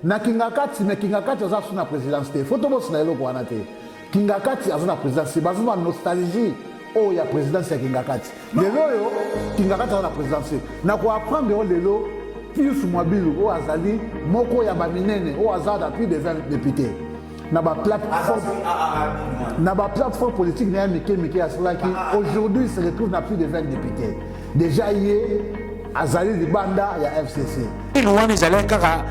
na kingakati mais kingakati aza sous la présidence te faut to boss na eloko wana te kingakati aza na présidence bazo na nostalgie oh ya présidence ya kingakati lelo yo kingakati aza na présidence na ko apprendre lelo Pius Mwabilu o azali moko ya ba minene o azada plus de 20 députés na ba plateforme politique na mike ya cela qui aujourd'hui il se retrouve na plus de 20 députés déjà hier azali libanda ya FCC nous on est allé kaka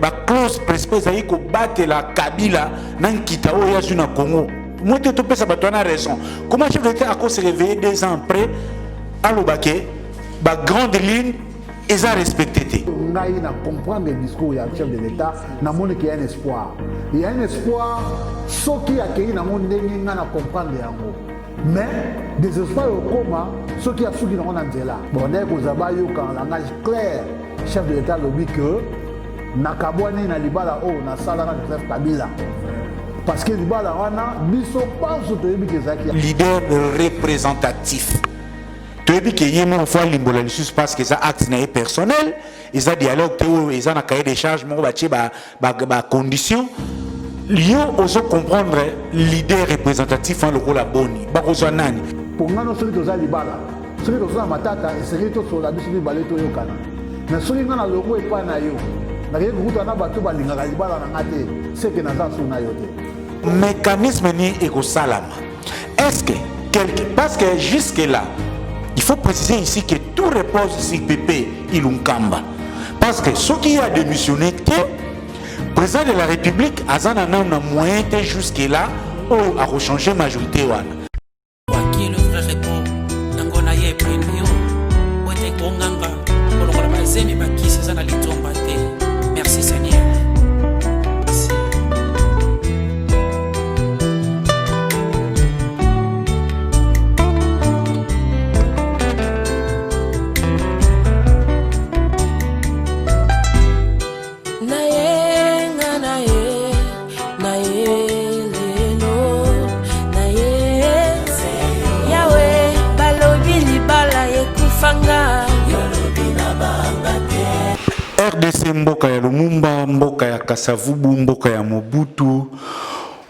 ba clause principale zali ko batela Kabila na nkita o ya na Congo moi te to pesa bato na raison comment chef d'État a se réveiller 2 ans après à l'obake ba grande ligne ils ont respecté. Ngai na comprendre le discours ya chef de l'État na moni qu'il y a un espoir. Il y a un espoir ce qui a accueilli na moni ndenge nga na comprendre yango. Mais désespoir au coma ce qui a souki na on nzela. Bon ndeko kozaba yo quand langage clair chef de l'État lobi que na kabwani na libala o na sala na Joseph Kabila. Parce que libala wana biso pense to yebi kezaki leader représentatif. Tu as dit que y a une fois l'imbola parce que ça acte n'est personnel, ils ont dialogue, ils ont un cahier des charges, ba condition. Ils ont comprendre l'idée représentative en le rôle à boni. Ba nani. Pour nous celui qui a libala, celui qui a matata, celui qui a la bisu balé to yokana. Mais celui qui a le rôle est pas na yo. Na rien que vous na batu ba linga libala na ngate, c'est que na za suna yote. Mécanisme ni ego salama. Est-ce que parce que jusque là il faut préciser ici que tout repose sur Pépé Ilunkamba. Parce que ce qui a démissionné, le président de la République a un moyen jusque-là ou a rechangé majorité. Qui est le vrai répond Nangonaye Premio, Ote Konganga, Olorabazemi Baki, c'est un litomba. Merci Seigneur. RDC mboka ya Lumumba, mboka ya Kasavubu, mboka ya Mobutu,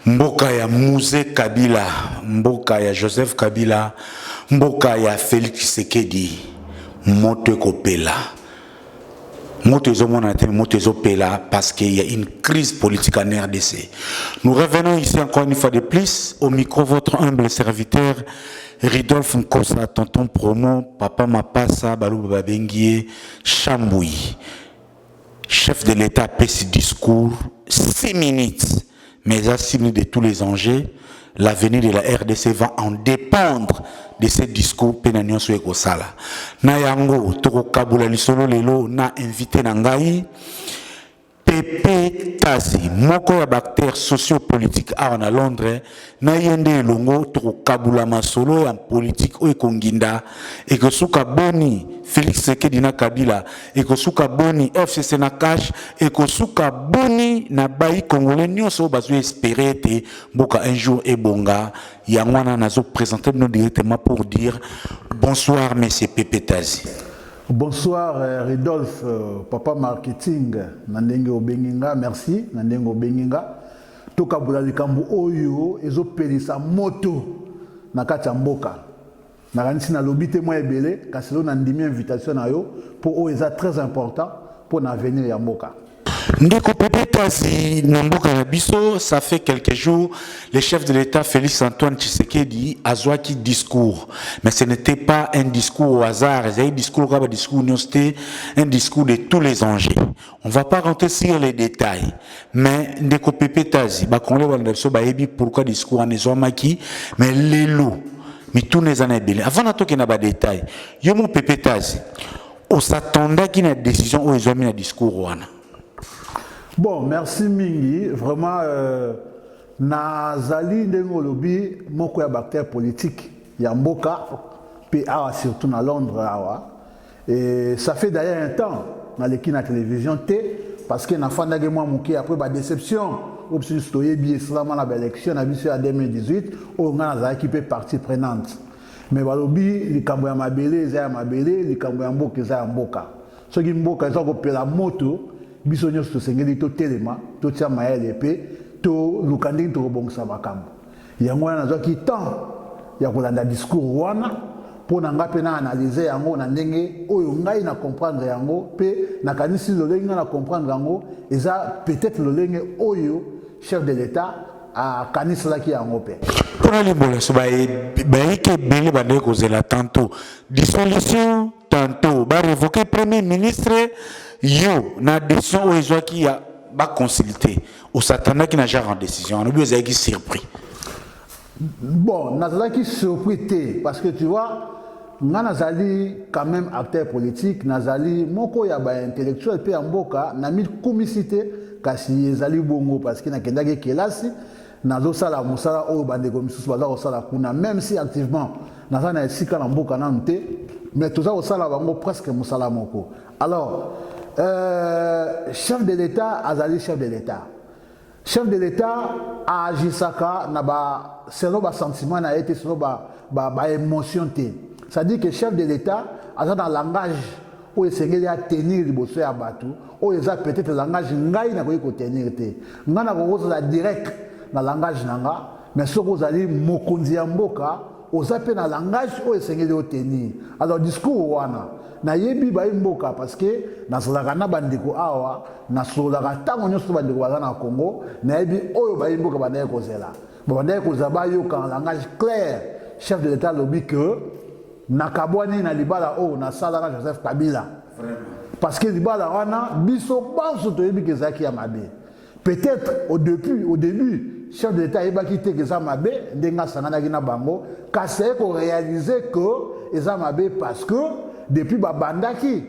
mboka ya Mouzé Kabila, mboka ya Joseph Kabila, mboka ya Félix Tshisekedi, moto kopela. Moto pela parce qu'il y a une crise politique en RDC. Nous revenons ici encore une fois de plus au micro votre humble serviteur Ridolphe Nkosa, tonton promo, papa Mapassa, Balou Babenguié, Chamboui. Chef de l'État fait ce discours 6 minutes, mais à 6 minutes de tous les enjeux, l'avenir de la RDC va en dépendre de ce discours pénanion sur Ekosala. Na yango toko kabula lisolo lelo na invité nangai Pepe Tazi, moko ya bactère sociopolitique à Londres, na yende longo toko kabula masolo ya politique o konginda et que suka boni Félix Tshisekedi na Kabila et que suka boni FCC na cash et que suka boni na bayi congolais nyonso bazo espérer te boka un jour et bonga yangwana nazo présenter nous directement pour dire bonsoir monsieur Pepe Tazi. Bonsoir Ridolphe, papa marketing Nandenge Obenginga, merci Nandenge Obenginga. Toka bula likambo oyo ezo pelisa moto na kati ya mboka. Na kanisi na lobite mo ebele kaselo na ndimi invitation na yo pour o eza très important pour l'avenir ya mboka. Ndeko Pepe Tazi Namboka Nabiso, ça fait quelques jours, le chef de l'État Félix Antoine Tshisekedi a joué discours. Mais ce n'était pas un discours au hasard, c'est un discours un discours de tous les enjeux. On ne va pas rentrer sur les détails. Mais Ndeko Pepe Tazi, pourquoi discours en Ezouamaki, mais les lots, mais tous les années, avant de qu'il y ait des détails, Yomo Pepe Tazi, on s'attendait qu'il y ait une décision où ils ont mis un discours. Bon, merci Mingi. Vraiment, Nazali Ndengolobi, moko ya bactère politique, Yamboka, PA surtout à Londres. Et ça fait d'ailleurs un temps, dans l'équipe de la télévision T, parce que na fanda ge moi moké après ba déception, option stoye bi seulement la élection na biso en 2018, on a za équipe partie prenante. Mais balobi likambo ya mabele za ya mabele, likambo ya mboka za ya mboka. Ce qui mboka za ko pela moto biso nyonso tosengeli totelema totia mayele mpe toluka ndenge tokobongisa makambo yango wana nazwaki temps ya kolanda discours wana mpo na nga mpe na analyse yango na ndenge oyo ngai na comprendre yango mpe nakanisi lolenge nga na comprendre yango eza peut-être lolenge oyo chef de l'état akaniselaki yango mpe mpona limbola so bayiki ebele bandeki kozela tantôt dissolution tantôt barevoke premier ministre yo na décision oyo ezwaki ya baconsulté osatandaki na genre en décision wana obi ozalaki surpris. Bon, nazalaki surpris te parce que tu vois nga nazali quand même acteur politique nazali moko ya ba intellectuel pe ya mboka na mikumisi kasi ezali bongo parce que nakendaki kelasi nazosala mosala oyo bandeko misusu baza kosala kuna même si activement naza na esika na mboka nanu te mais toza kosala bango presque mosala moko. Alors chef de l'état azali chef de l'état. Chef de l'état a agisaka na ba selon ba sentiment na été selon ba émotion te. C'est-à-dire que chef de l'état a dans langage où il s'engage à tenir liboso ya batu où il a peut-être langage ngai na ko tenir te. Nga na ko za direct na langage nanga mais ce que zali mokonzi ya mboka oza pe na langage où il s'engage à tenir. Alors discours wana na yebi ba mboka parce que na solaka na bandeko awa na solaka tango nyoso bandeko baza na Congo na yebi oyo ba mboka bandaye kozela bandaye kozaba yo ka langage clair chef de l'état lobi que na kabwani na libala o na sala na Joseph Kabila vraiment parce que libala wana biso banso to yebi kezaki ya mabe peut-être au début chef de l'état yebaki te kezا mabe ndenga sanganaki na bango kasi ko réaliser que eza mabe parce que depuis Babandaki,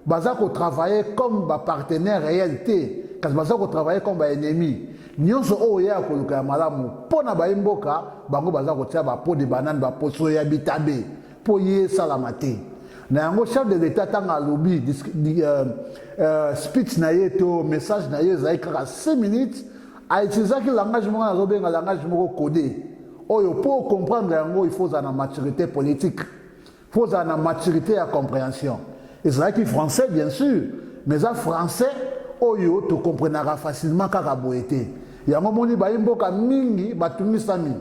Bazako travaillait comme un partenaire réalité, parce que Bazako travaillait comme un ennemi. Nous sommes au Yaya Koluka Malamu, pour na Baimboka, Bango Bazako tia ba pot de banane, ba pot soya bitabe, pour y salamate. Na yango chef de l'état tanga lobby, speech na yeto, message na yeto, zaï kaka 5 minutes, a utilisé le langage mo na zobe, le langage mo codé. Oyo pour comprendre yango, il faut une maturité politique. Il faut une maturité à compréhension. Et c'est vrai qu'il est français, bien sûr, mais en français, oyo, tu comprendras facilement kaka boete. Il y a un moment où il y a un mingi, sami.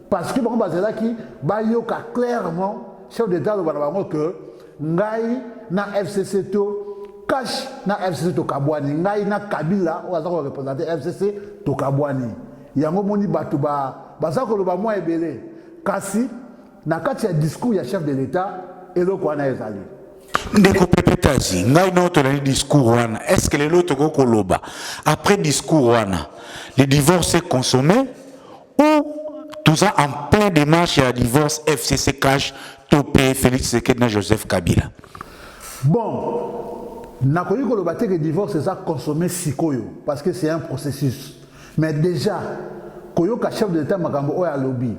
Parce que bon, c'est là qui bayoka clairement, chef d'État le banabamo que ngai na FCC to cash na FCC to kabwani, ngai na Kabila ou azako représenter FCC to kabwani. Il y a un moment où bazako le bamo ebele kasi na kati ya discours ya chef de l'état eloko wana ezali ndeko pepetazi ngai no to le discours wana est-ce que les autres koloba après discours wana le divorce est consommé ou tout ça en plein démarche ya divorce FCC cash topé Félix Tshisekedi na Joseph Kabila. Bon nakoyi koloba te que divorce est consommé sikoyo parce que c'est un processus mais déjà koyoka chef de l'état makambo oya lobby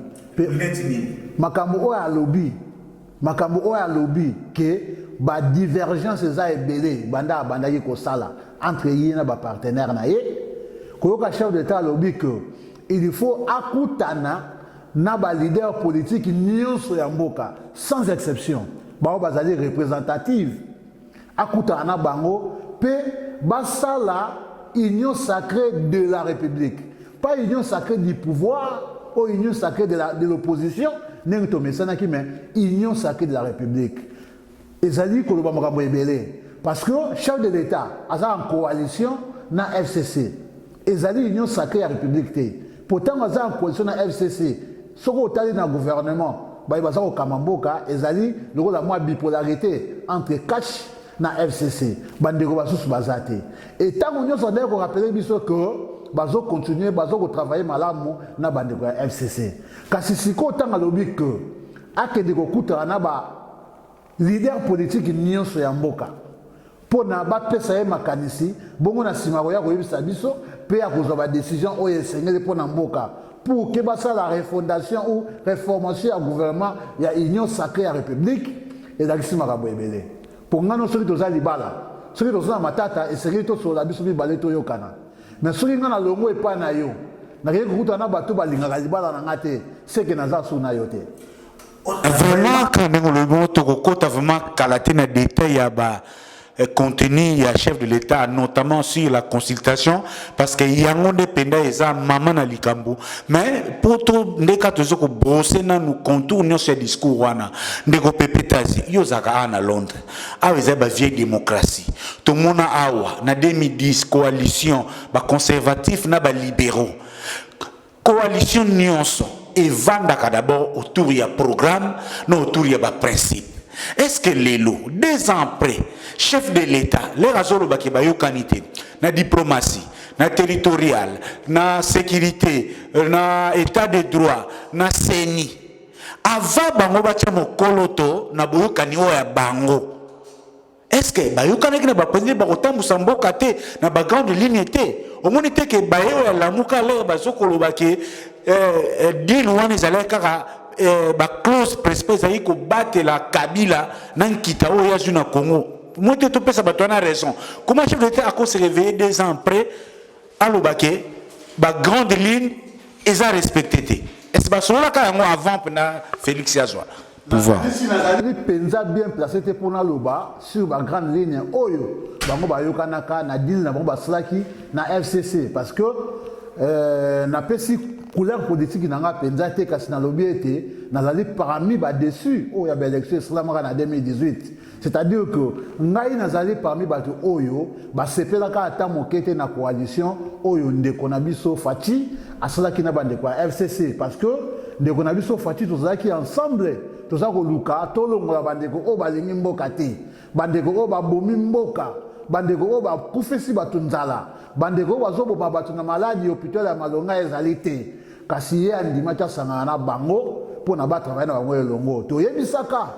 makambo oya lobby que ba divergence eza ebele bandaki kosala entre ye na ba partenaire na ye koyoka chef d'état lobby que il faut akutana na ba leader politique nyonso ya mboka sans exception bao bazali représentative akutana na bango pe basala union sacrée de la République, pas union sacrée du pouvoir ou union sacrée de l'opposition, mais union sacrée de la République. Et ça dit que parce que chef de l'État a en coalition dans la FCC. Et ça dit union sacrée de la République. Pourtant, on a en coalition dans la FCC. Ce qu'on a dans le gouvernement, il y a Kamamboka, et ça dit la bipolarité entre Kash na FCC bandeko basusu bazate et tant on nyonso ndeko rappeler biso que bazo continuer bazo travailler malamu na bandeko ya FCC kasi siko tanga lobi que akende ko kuta na ba leader politique nyonso ya mboka pona ba pesa ye makanisi bongo na sima ya ko yebisa biso pe ya kozwa ba décision oyo esengeli pona mboka pour que basa la refondation ou réformation du gouvernement ya union sacrée ya République et la kisima ka boebele. Pour nous, ceux qui sont libala, ceux qui sont matata et ceux qui sont la biso balé to yokana. Mais ceux qui sont na longo et pas na yo, na rien que na bato balinga libala na ngate, c'est que naza suna yote. Vraiment quand on le montre au côté vraiment kalaté na détail ya ba contenu ya chef de l'État, notamment sur la consultation, parce que yango dependa eza maman na likambo. Mais pour tout ndeka tozoko brosser na nous contourner ce discours wana ndeko pepetazi yo zaka na Londres. Aweza ba vieille démocratie. Tout mona awa na 2010 coalition ba conservatif na ba libéraux. Coalition nyonso et vandaka d'abord autour ya programme, non autour ya ba principe. Est-ce que les lots, 2 ans après, chef de l'État, les razones qui ont qualité, la diplomatie, la territoriale, la sécurité, l'état de droit, la CENI, avant bango bachamo koloto na boyokani ya bango. Est-ce que bayokani na bakonzi ba kotambu samboka te na ba grande ligne te? Au moins te que bayo ya lamuka le bazokolo bake deal wana ezala kaka ba close prespe ayi ko battre la Kabila nankita o ya juna Congo. Moi te topé ça bato na raison. Comment chef de l'État a se réveiller 2 ans après alobake ba grande ligne eza respecté. Est-ce que cela ka yango avant pena Félix Yazwa pouvoir. Nazali penza bien placé pour na loba sur la grande ligne oyo bango bayokanaka na deal na bango baslaki na FCC parce que na pesi couleur politique nanga penza te kasi na lobi ete nazali parmi ba dessus oyo ya élection islamaka na 2018. C'est-à-dire que ngai nazali parmi bato oyo ba sepelaka ata mokete na coalition oyo ndeko na biso Fati asalaki na bande kwa FCC parce que ndeko na biso Fati tozalaki ensemble tozako luka tolongola bandeko o balingi mboka te bandeko o babomi mboka bandeko o bakufesi bato nzala bandeko o bazoboma bato na maladi hôpital ya Malonga ezali te kasi ye andimaki asangana na bango mpo na batravaille na bango elongo toyebisaka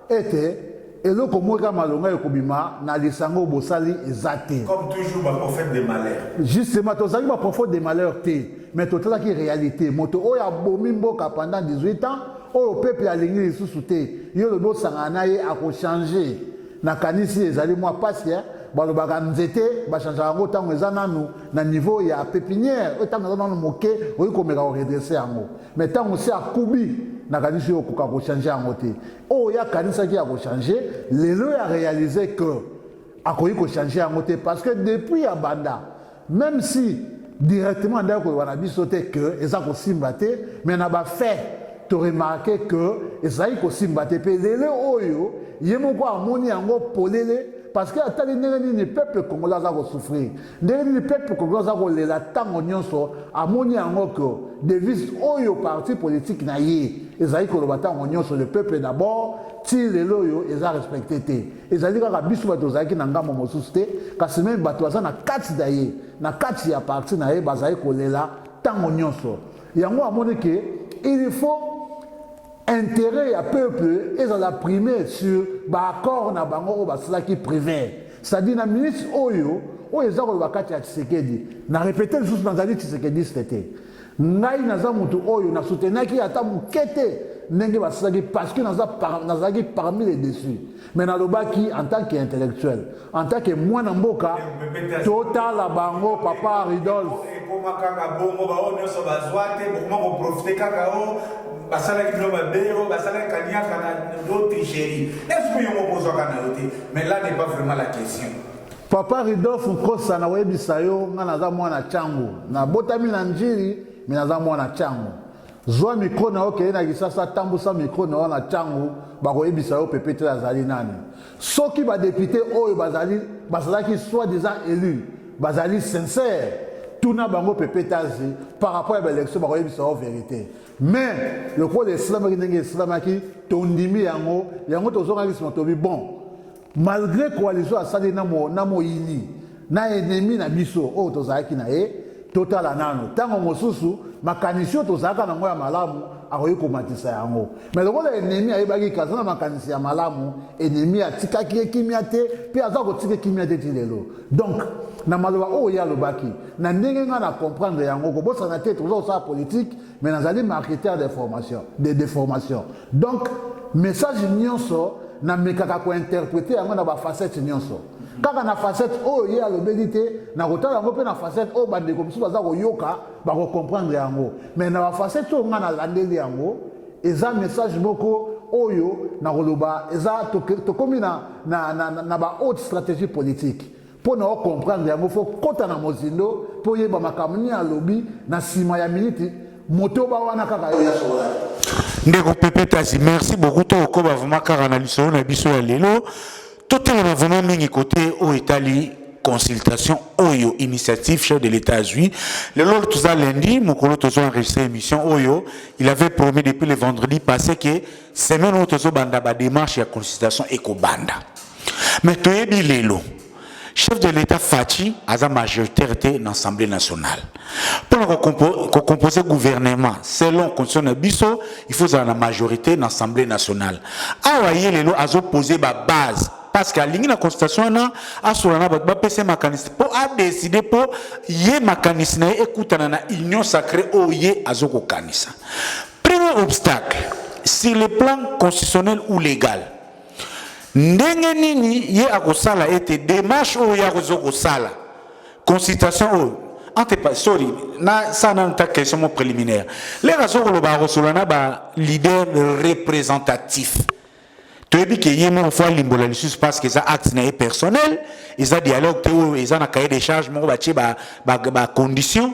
ete eloko moka Malonga ekobima na lisango bosali eza te Comme toujours ba prophète de malheur. Justement tozali ba prophète de malheur te mais totalaki réalité moto oyo abomi mboka pendant 18 ans oyo peuple alingi lisusu te yo lobo sangana na ye akochange na kanisi ezali mwa pasi balobaka nzete bachange yango ntango eza nanu na niveau ya pépinière oyo ntango eza nanu moke oyi komeka koredresse yango mais ntango si akubi na kanisi oyo okoka kochange yango te oyo yakanisaki ya kochange lelo ya réaliser que akoki kochange yango te parce que depuis ya banda même si directement ndako koyeba na biso te que eza kosimba te mais na bafait tu remarqué que ezali kosimba te pe lele oyo ye moko amoni yango polele parce que atali ndenge nini peuple congolais aza kosouffrir ndenge nini peuple congolais aza kolela ntango nyonso amoni yango que devise oyo parti politique na ye ezali koloba ntango nyonso le peuple d'abord ti lelo oyo eza respecté te ezali kaka biso bato ozalaki na ngambo mosusu te kasi meme bato baza na kati na ye na kati ya parti na ye bazali kolela ntango nyonso yango amoni ke il faut intérêt à peuple et la primée sur l'accord na bango baslaki privé c'est-à-dire na ministre oyo ezako bakati ya Tshisekedi na répéter juste dans ali Tshisekedi c'était ngai naza mutu oyo na soutenaki ata mukete ndenge baslaki parce que nazaki parmi les déçus mais na lobaki en tant qu'intellectuel en tant que mwana mboka total la bango papa Ridolphe ekoma kaka bongo bao nyonso bazwa te bokoma koprofite kaka o basala ki no babeo basala kaniaka na d'autres tricheries est-ce que yo mokozwa kana yote mais là n'est pas vraiment la question papa Ridolphe Nkosa na webisa yo nga naza mwana changu na botami na njiri mais naza mwana changu zwa micro na okeye na kisasa tambusa micro na wana changu bakoyebisa yo pepete azali nani soki ba député oyo bazalaki soi-disant élu bazali sincère tuna bango pepetazi par rapport à l'élection bakoyebisa yo vérité mais le quoi l'islam qui ndenge islam qui tondimi yango tozongaki sima tobi bon malgré coalition asali na moyini na ennemi na biso oyo tozalaki na ye totala nano ntango mosusu makanisi oyo tozalaka nango ya malamu akoki komatisa yango mais lokola ennemi ayebaki kaza na makanisi ya malamu ennemi atikaki ye kimia te mpe aza kotika kimia te ti lelo donc na maloba oyo ye alobaki na ndenge nga na comprendre yango kobosana te toza kosala politique mais nazali marketeur de formation donc message nyonso namekaka kointerpréter yango na bafacette nyonso kaka na facette oyo ye alobeli te na kotala yango mpe na facette oyo bandeko mosusu baza koyoka bakocomprendre yango mais na bafacette oyo nga nalandeli yango eza message moko oyo na koloba eza tokomi na ba haute stratégie politique pour nous comprendre yango faut kota na mozindo pour yeba makamuni ya lobby na sima ya minute moto ba wana kaka ya sola ndeko Pepe Tazi merci beaucoup to ko ba vraiment car analyse na biso ya lelo tout est vraiment mingi côté au Italie consultation Oyo initiative chef de l'État juif le lors tout ça lundi mon collègue tous enregistré émission Oyo il avait promis depuis le vendredi passé que semaine où tous banda ba démarche ya consultation éco banda mais to ebi lelo chef de l'État Fachi a sa majorité dans l'Assemblée nationale pour composer gouvernement selon la constitution de Bisso il faut avoir la majorité dans l'Assemblée nationale awaye lelo a posé ba base parce que la constitution a sur la PC mécanisme pour décider pour y mécanisme écoute na union sacrée au y azoko kanisa. Premier obstacle sur le plan constitutionnel ou légal. Ndenge nini ye akosala ete démarche o ya kozoko sala constitution o sorry na ça na ta question préliminaire. Les raisons ko ba rosolana ba leader représentatif. Tu as dit que yémen fois limbola lissus parce que ça acte n'est personnel, ils a dialogue théo, ils ont un cahier des charges, mon bâti ba condition.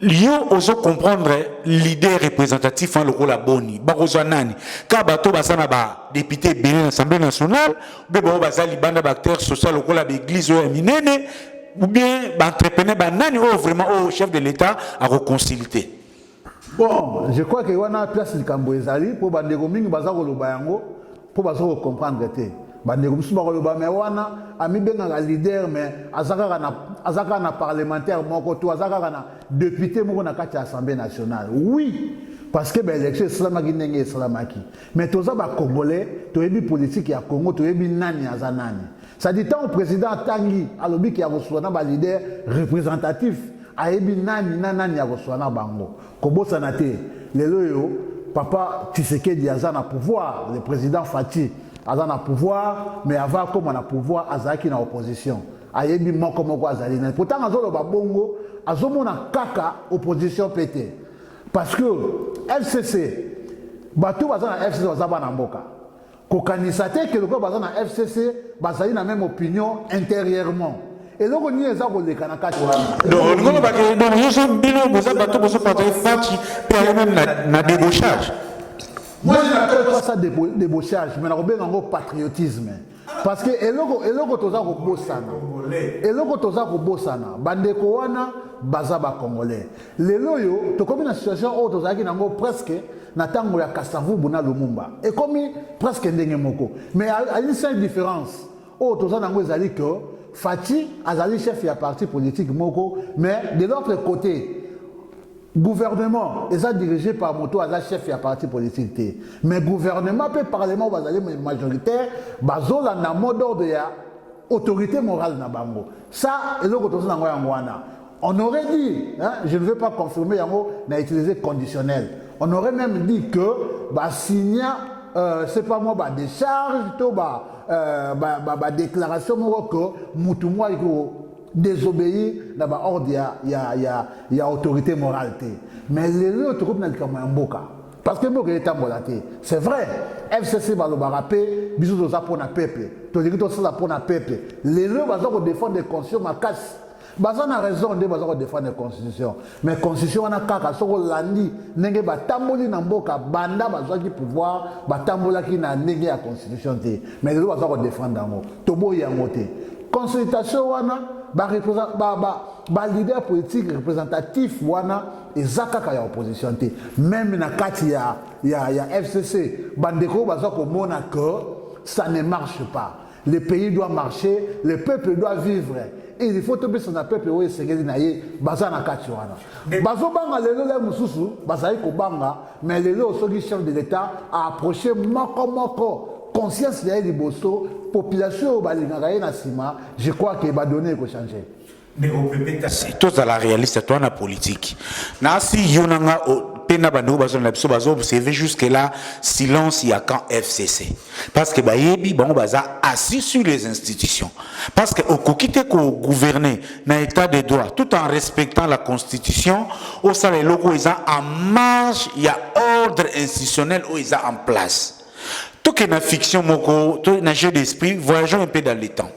Lio oso comprendre l'idée représentatif en le rôle à boni, ba rozanani. Ka bato basana ba député bénin l'Assemblée nationale, be ba baza libanda ba acteur social le rôle à l'église ou minene, ou bien ba entrepreneur ba nani ou vraiment au chef de l'État à reconsulter. Bon, je crois que y a place de Kamboezali pour bandeko mingi baza ko loba yango. Pour comprendre que bandeko musuba koloba mais wana ami benga leader mais azaka na parlementaire moko to azaka na député moko na kati assemblée nationale oui parce que l'élection islamaki ndenge islamaki mais toza ba congolais toyebi politique ya Congo toyebi nani azanani ça dit tant au président Tangi alobi ki ya koswana ba leader représentatif ayebi nani ya koswana bango kobosa na te lelo yo Papa Tshisekedi azana pouvoir, le président Fati azana pouvoir, mais avant comme on a pouvoir, azaki na opposition. Ayebi moko azali. Pourtant azolo ba bongo, azomona kaka opposition pété. Parce que FCC, batou bazana FCC bazaba na mboka. Kokanisa te que le ko bazana FCC, bazali na même opinion intérieurement. Et donc on y est à les Kanaka. Donc je suis bien vous avez bateau pour se parler Fati et même na débauchage. Moi je n'appelle pas ça débauchage, mais on a patriotisme. Parce que eloko toza ko bosana. Eloko toza ko bosana. Bandeko wana bazaba congolais. Lelo yo to comme une situation où toza ki nango presque na tango ya Kasavubu na Lumumba. Et comme presque ndenge moko. Mais à une seule différence. Oh toza nango ezali que Fati azali chef ya parti politique moko, mais de l'autre côté, gouvernement est dirigé par Moto azali chef ya parti politique. Mais gouvernement peut parlement bazali majoritaire, bazola na mode d'ordre ya autorité morale na bango. Ça et l'autre chose on aurait dit, hein, je ne veux pas confirmer yango na utilisé conditionnel. On aurait même dit que ba signa c'est pas moi ba décharge to déclaration que Moutoumwa désobéir dans ordre ya autorité morale. Mais les autres groupes n'ont pas mboka. Parce que c'est vrai, FCC va le barapé, bisous aux apôtres à peuple, tous les autres apôtres à peuple. Les autres vont défendre des constitutions ma casse. Bazan a raison de défendre la constitution. Mais la constitution a kaka soko landi nenge batamboli na mboka banda bazwa ki pouvoir batambola ki na nenge ya constitution te. Mais les bazwa défendre dango. Tobo yango te. Consultation wana ba leader politique représentatif wana ezaka ka ya opposition te. Même na kati ya FCC bandeko bazwa ko mona que ça ne marche pas. Le pays doit marcher, le peuple doit vivre. Et il faut que ce peuple où est bazana kachiwana. Bazo banga lelo le mususu, bazai ko banga, mais lelo soki chef de l'État a approché moko conscience ya liboso, population balingaka na sima, je crois que va donner ko changer. Mais au PP c'est tout à la réaliste toi na politique. Na si yonanga pena bando bazo na biso bazo observer jusque là silence il y a quand FCC parce que bayebi bon baza assis sur les institutions parce que au kokite ko gouverner na état de droit tout en respectant la constitution au sein les locaux ils ont en marge il y a ordre institutionnel où ils ont en place Tout que na fiction moko, tout na jeu d'esprit, voyageons un peu dans le temps.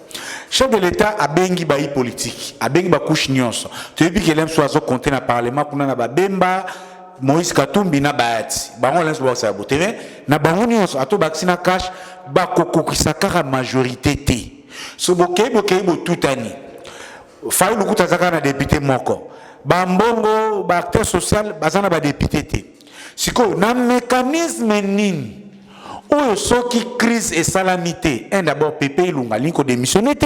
Chef de l'État a bengi baï politique, a bengi ba couche nyonso. Tu veux que l'aime soit zo compter na parlement kuna na ba bemba Moïse Katumbi na baati. Bango lens bo sa bote mais na bango nyonso ato baksina cash ba kokokisa kaka majorité té. So bokei bo tutani. Fayu lukuta zaka na député moko. Ba mbongo ba acteur social bazana ba député té. Siko na mécanisme nini oyo soki crise et salamité un d'abord pépé ilunga linko démissionné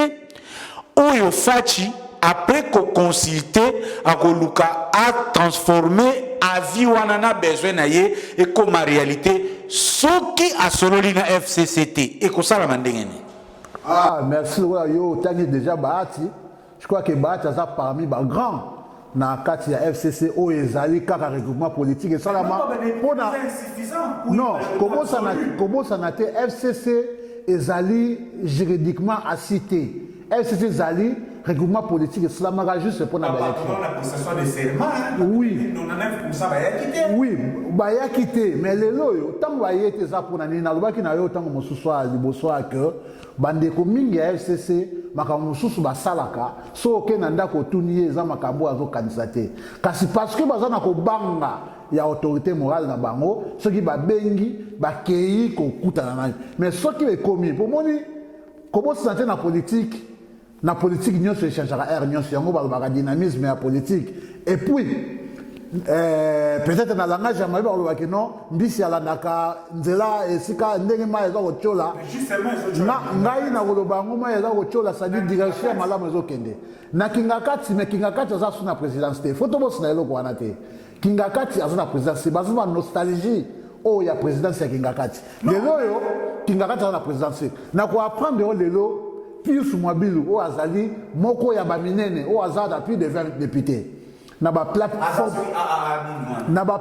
oyo fachi après ko consulter akoluka a transformer avis wana na besoin na ye et comme réalité soki asololi na FCCT et ko sala mandengene. Ah merci yo tangi déjà Bahati. Je crois que Bahati ça parmi ba grand na kati ya FCC o ezali kaka regroupement politique et salama pona non comment ça n'a été FCC ezali juridiquement cité FCC ezali regroupement politique et salama juste pour na oui oui ba ya quitté mais lelo yo tant ba yete za pona ni na lobaki na yo tant mosusu a liboso que bande ko mingi ya FCC makambo mosusu basalaka so okenda ndako otuni eza makambo azokanisa te kasi parce que baza na kobanga ya autorité morale na bango soki babengi bakei kokutana na mais soki ekomi pomoni kobosana te na politique nyonso echangeaka air nyonso yango balobaka dynamisme ya politique et puis peut-être na langage ya mabe balobaki non mbisi alandaka nzela esika ndenge mai eza kotyola ngai na koloba yango mai eza kotyola sadi direction ya malamu ezokende na kingakati me kingakati aza su na présidence te fo tobosina eloko wana te kingakati aza na présidence te baza ba nostalgie oyo ya présidence ya kingakati lelo oyo kingakati aza na présidence te na koapprendre lelo Pius Mwabilu oyo azali moko ya baminene oyo aza na plus de 20 députés na ba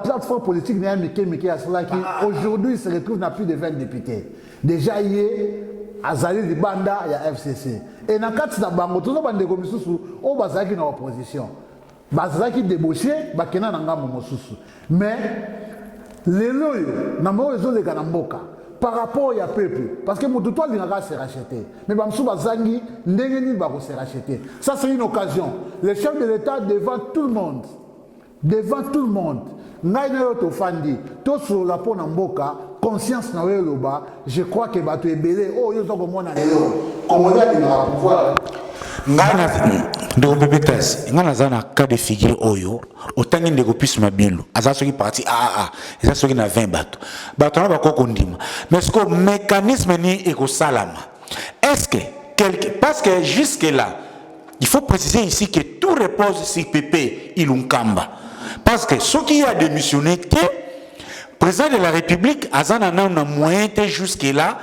plateforme politique na mike ya salaki aujourd'hui il se retrouve na plus de 20 députés déjà yé azali libanda ya FCC et na kati na bango tozo bandeko misusu o bazaki na opposition bazaki débauché bakena na ngambo mosusu mais lelo yo na mo ezoleka na mboka par rapport au peuple parce que mon tutoie l'ingara s'est racheté mais bamsou bazangi ndenge ni bako s'est racheté ça c'est une occasion le chef de l'État devant tout le monde ngai na yo to fandi to sur la pona mboka conscience na yo loba je crois que bato ebele oh yo zo komona lelo comment ya na pouvoir ngana ndeko pepetas ngana zana cas de figure oyo otangi ndeko Pius Mwabilu aza soki parti eza soki na 20 bato na bakoko ndima mais ce que mécanisme ni ekosalama est-ce que parce que jusque là il faut préciser ici que tout repose sur Pépé Ilunkamba parce que ce qui a démissionné président de la République azana na moyen jusque là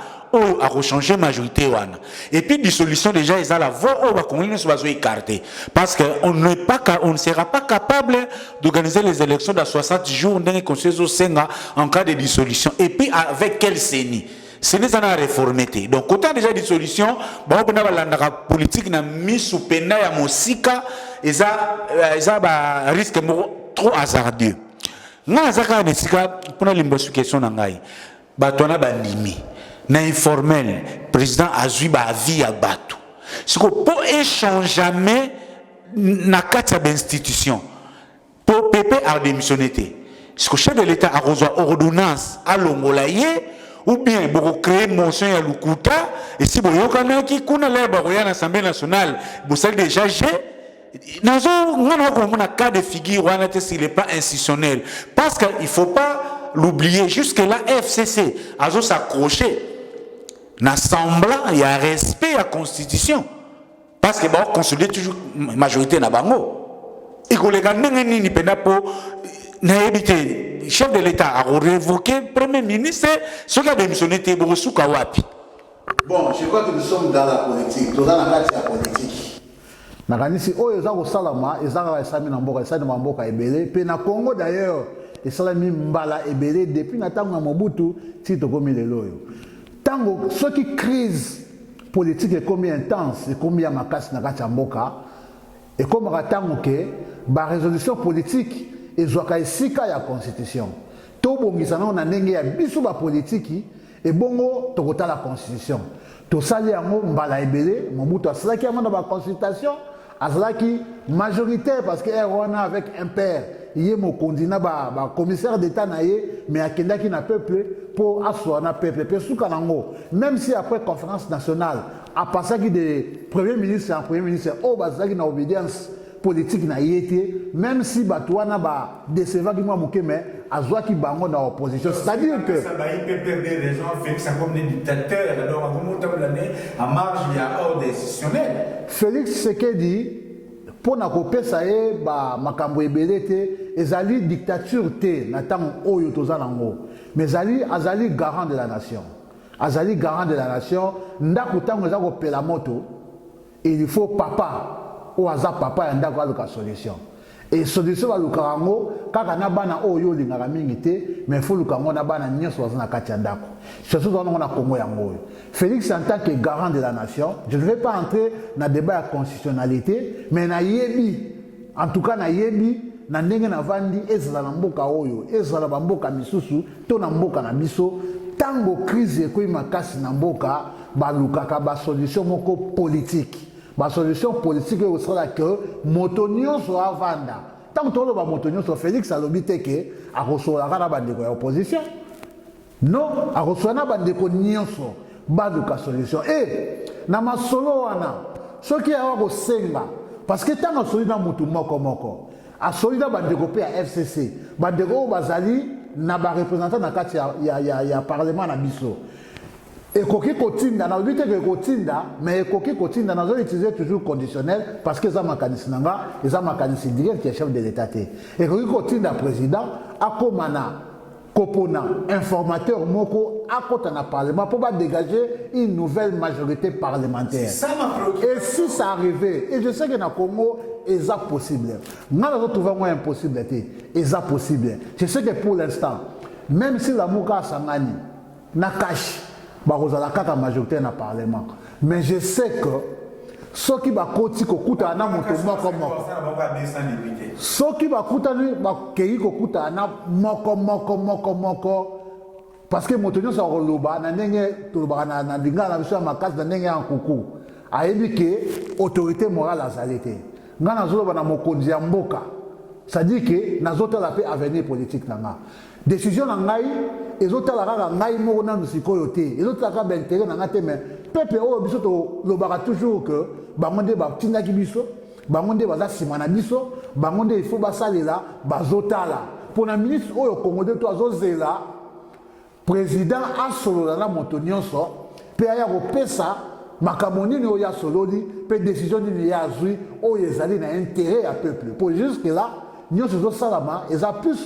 a rechangé majorité wana et puis dissolution déjà ils ont la voix au va qu'on soit écarté parce que on ne sera pas capable d'organiser les élections dans 60 jours dans les conseils au Sénat en cas de dissolution et puis avec quel CENI ce n'est pas réformé donc autant déjà dissolution bon on a la politique na mis sous pena ya mosika ils a ba risque trop hasardeux na zaka nesika pour limba sur question na ngai batona bandimi na informel président azui ba avis à bato ce que pour échanger jamais na kati ya institution pour Pépé a démissionné ce que chef de l'État a reçu ordonnance à l'ongolaye ou bien pour créer motion ya lukuta et si vous yokana ki kuna la ba roya na Assemblée nationale vous savez déjà j'ai nazo ngana ko mona cas de figure wana te s'il est pas institutionnel parce que il faut pas l'oublier jusque là FCC azo s'accrocher na semblant il y a respect à la constitution parce que bon consolider toujours majorité na bango et que les gars ni pena pour na éviter chef de l'État a révoqué premier ministre ce qui a démissionné te bosuka wapi bon je crois que nous sommes dans la politique dans la partie politique na kanisi oyo za ko salama ezanga esami na mboka esami na mboka ebele pe na Congo d'ailleurs esalami mbala ebele depuis na tango na Mobutu ti to komi lelo yo tango ce qui crise politique est combien intense et combien makasi na kati ya mboka et comme tango ke ba résolution politique ezwaka esika ya constitution to bongisa na ndenge ya biso ba politique Et bongo, tokota la constitution. Tosali yango mbala ebele, Mobutu asalaki yango dans la consultation, asalaki majoritaire parce que Erwana avec un père, il est mon candidat, commissaire d'État naïe, mais à qui n'a peuple pour asseoir na peuple. Même si après conférence nationale, à passer de premier ministre en premier ministre, oh basaki na obédience politique na yété, même si batouana ba décevant qui m'a moqué mais azwa qui bango dans opposition, c'est-à-dire que ça va y perdre des raisons, fait que ça comme des dictateurs, alors à comment l'année en marge il y a ordre décisionnel. Félix Tshisekedi pour na kopesa ye ba makambo ebele te ezali dictature te na tango oyo toza nango, mais azali garant de la nation. Azali garant de la nation, ndako tango za kopela moto, il faut papa ou aza papa ya ndako aluka solution. Et solution va luka rango kaka na bana oyo lingaka mingi te, mais faut luka ngo na bana nyonso baza na kati ya ndako. Surtout dans na Congo yango. Félix en tant que garant de la nation, je ne vais pas entrer dans le débat de constitutionnalité, mais na yebi, en tout cas na yebi, na ndenge na vandi ezala na mboka oyo, ezala ba mboka misusu, to na mboka na biso, tango crise ekoyi makasi na mboka, ba lukaka ba solution moko politique. La solution politique est sera que motonio soit vanda. Tant que le motonio soit Félix a l'obité que a reçu la bande de opposition. Non, a reçu la bande de nyonso baduka solution. Et na masolo wana ce qui a au senga parce que tant que solida mutu moko a solida bande de copé à FCC bande de bazali na ba représentant na kati ya parlement na biso. Et koki kotinda na obité que kotinda mais koki kotinda na zo utiliser toujours conditionnel parce que ça makanisi nanga et ça makanisi direct qui est chef de l'état et koki kotinda président akomana kopona informateur moko akota na parlement pour pas dégager une nouvelle majorité parlementaire. Ça m'a préoccupé. Et si ça arrivait et je sais que na Congo est ça possible. Moi je trouve moi impossible et ça possible. Je sais que pour l'instant même si la moka sangani na cache la carte majorité dans le Parlement. Mais je sais que ceux qui va continuer à écouter un moto ceux qui va écouter parce que moto ça roloba na ndenge to na linga na biso makasi na ndenge en kuku ayebi que autorité morale azalete ngana zoloba na mokonzi ya mboka c'est-à-dire que nazotala pe avenir politique nanga décision na ngai ezotala kaka ngai moko na sikoyo te ezotala kaka intérêt na ngate mais peuple oyo biso to lobaka toujours que bango nde batindaki biso bango nde baza nsima na biso bango nde il faut basalela bazotala pour na ministre oyo Congo de to azozela président asolola na moto nyonso mpe aya kopesa makambo nini oyo asololi mpe décision nini ye azwi oyo ezali na intérêt ya peuple pour jusque là nyonso ezosalama eza plus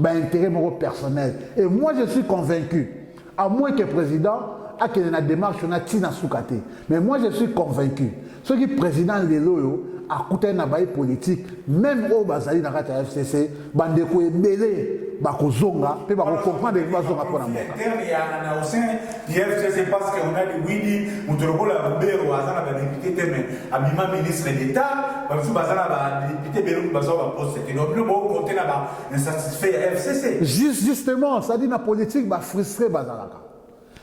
intérêt personnel. Et moi je suis convaincu, à moins que le président a une démarche na tina soukate, mais moi je suis convaincu, ce qui président Lelo a coûté un bail politique, même au Bazali dans la FCC, bandeko ebele bakozonga, pe comprendre que bazonga pour la mort. Il y a au sein du FCC parce qu'on a dit oui, Moutorobola Robert, Azana va député, mais Abima ministre d'État, parce que Bazana va député, Belou Bazova poste, et donc nous avons compté là-bas, insatisfait FCC. Justement, ça dit la politique va frustrer Bazalaka.